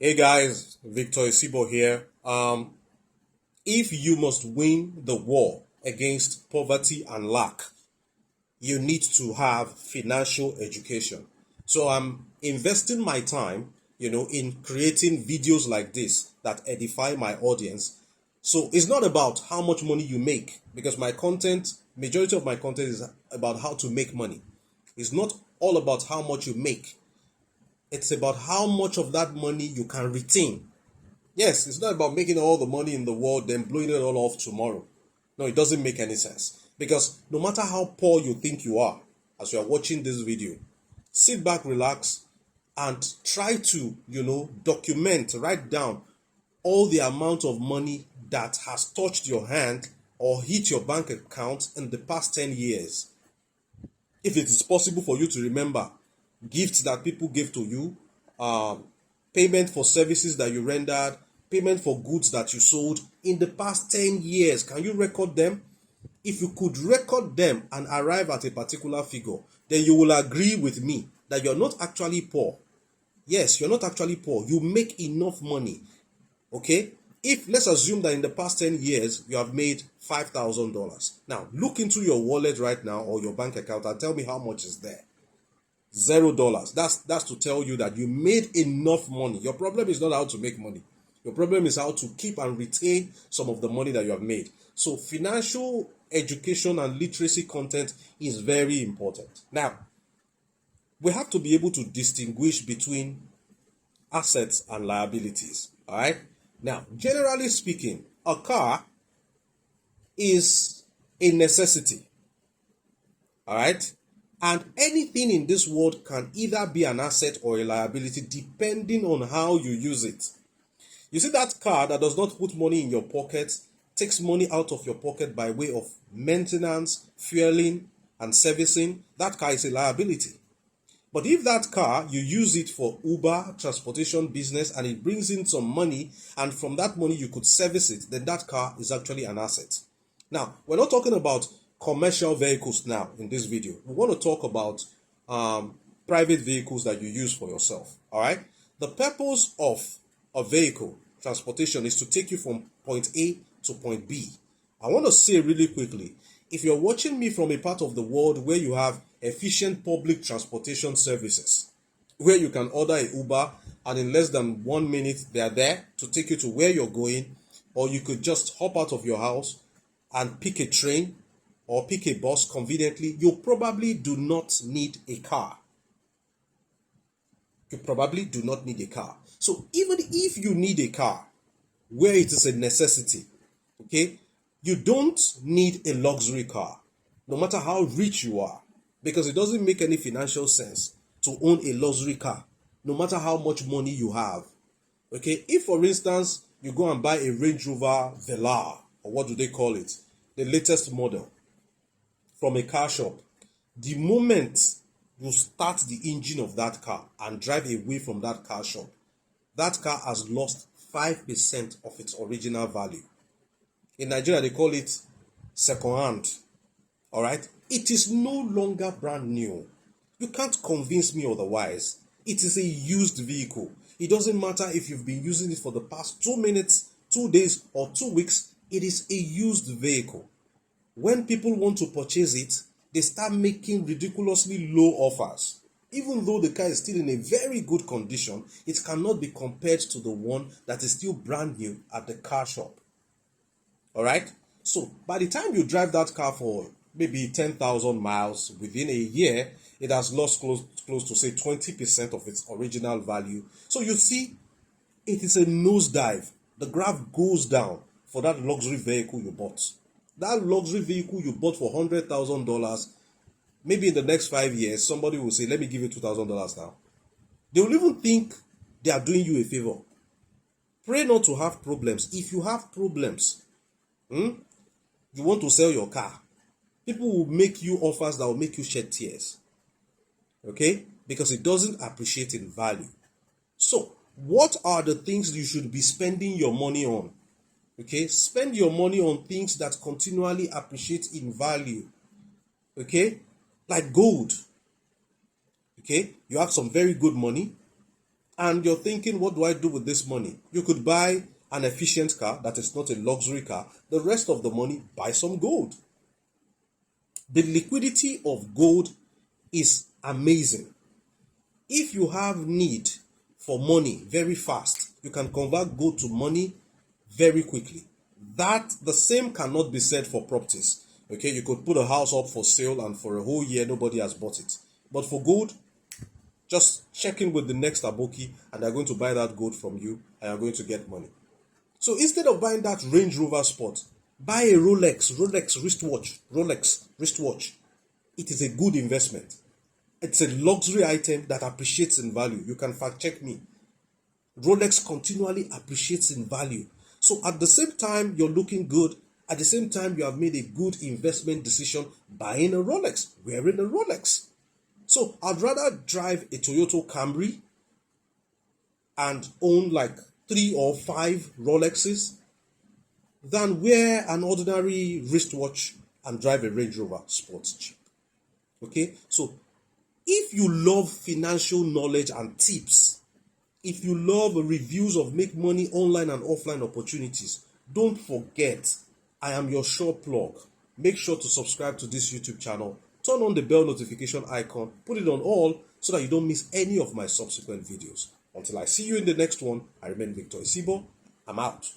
Hey guys, Victor Isibor here. If you must win the war against poverty and lack, you need to have financial education. So I'm investing my time, in creating videos like this that edify my audience. So it's not about how much money you make because majority of my content is about how to make money. It's not all about how much you make. It's about how much of that money you can retain. Yes, it's not about making all the money in the world, then blowing it all off tomorrow. No, it doesn't make any sense. Because no matter how poor you think you are, as you are watching this video, sit back, relax, and try to, document, write down all the amount of money that has touched your hand or hit your bank account in the past 10 years. If it is possible for you to remember gifts that people gave to you, um, payment for services that you rendered, payment for goods that you sold in the past 10 years. Can you record them? If you could record them and arrive at a particular figure, then you will agree with me that you're not actually poor. Yes, you're not actually poor. You make enough money. Okay? If let's assume that in the past 10 years you have made $5,000. Now, look into your wallet right now or your bank account and tell me how much is there. $0. That's to tell you that you made enough money. Your problem is not how to make money. Your problem is how to keep and retain some of the money that you have made. So financial education and literacy content is very important. Now, we have to be able to distinguish between assets and liabilities. All right. Now, generally speaking, a car is a necessity. All right. And anything in this world can either be an asset or a liability depending on how you use it. You see that car that does not put money in your pocket, takes money out of your pocket by way of maintenance, fueling, and servicing, that car is a liability. But if that car, you use it for Uber, transportation business, and it brings in some money, and from that money you could service it, then that car is actually an asset. Now, we're not talking about commercial vehicles now in this video. We want to talk about private vehicles that you use for yourself. All right. The purpose of a vehicle transportation is to take you from point A to point B. I want to say really quickly, if you're watching me from a part of the world where you have efficient public transportation services, where you can order a Uber and in less than 1 minute they are there to take you to where you're going, or you could just hop out of your house and pick a train or pick a bus conveniently, you probably do not need a car. You probably do not need a car. So even if you need a car, where it is a necessity, okay, you don't need a luxury car, no matter how rich you are, because it doesn't make any financial sense to own a luxury car, no matter how much money you have. Okay, if for instance you go and buy a Range Rover Velar, or what do they call it, the latest model, from a car shop, the moment you start the engine of that car and drive away from that car shop, that car has lost 5% of its original value. In Nigeria, they call it second hand. All right? It is no longer brand new. You can't convince me otherwise. It is a used vehicle. It doesn't matter if you've been using it for the past 2 minutes, 2 days, or 2 weeks. It is a used vehicle. When people want to purchase it, they start making ridiculously low offers. Even though the car is still in a very good condition, it cannot be compared to the one that is still brand new at the car shop. All right? So, by the time you drive that car for maybe 10,000 miles, within a year, it has lost close to say 20% of its original value. So, you see, it is a nosedive. The graph goes down for that luxury vehicle you bought. That luxury vehicle you bought for $100,000, maybe in the next 5 years, somebody will say, let me give you $2,000 now. They will even think they are doing you a favor. Pray not to have problems. If you have problems, you want to sell your car, people will make you offers that will make you shed tears. Okay? Because it doesn't appreciate in value. So, what are the things you should be spending your money on? Okay? Spend your money on things that continually appreciate in value. Okay? Like gold. Okay? You have some very good money and you're thinking, what do I do with this money? You could buy an efficient car that is not a luxury car. The rest of the money, buy some gold. The liquidity of gold is amazing. If you have need for money very fast, you can convert gold to money very quickly. That the same cannot be said for properties. Okay, you could put a house up for sale and for a whole year nobody has bought it. But for gold, just check in with the next aboki and they're going to buy that gold from you and you're going to get money. So instead of buying that Range Rover Sport, buy a Rolex wristwatch. It is a good investment. It's a luxury item that appreciates in value. You can fact check me. Rolex continually appreciates in value. So at the same time you're looking good, at the same time you have made a good investment decision buying a Rolex, wearing a Rolex. So I'd rather drive a Toyota Camry and own like 3 or 5 Rolexes than wear an ordinary wristwatch and drive a Range Rover Sports Jeep. Okay, so if you love financial knowledge and tips, if you love reviews of make money online and offline opportunities, don't forget, I am your sure plug. Make sure to subscribe to this YouTube channel. Turn on the bell notification icon, put it on all so that you don't miss any of my subsequent videos. Until I see you in the next one, I remain Victor Isibor. I'm out.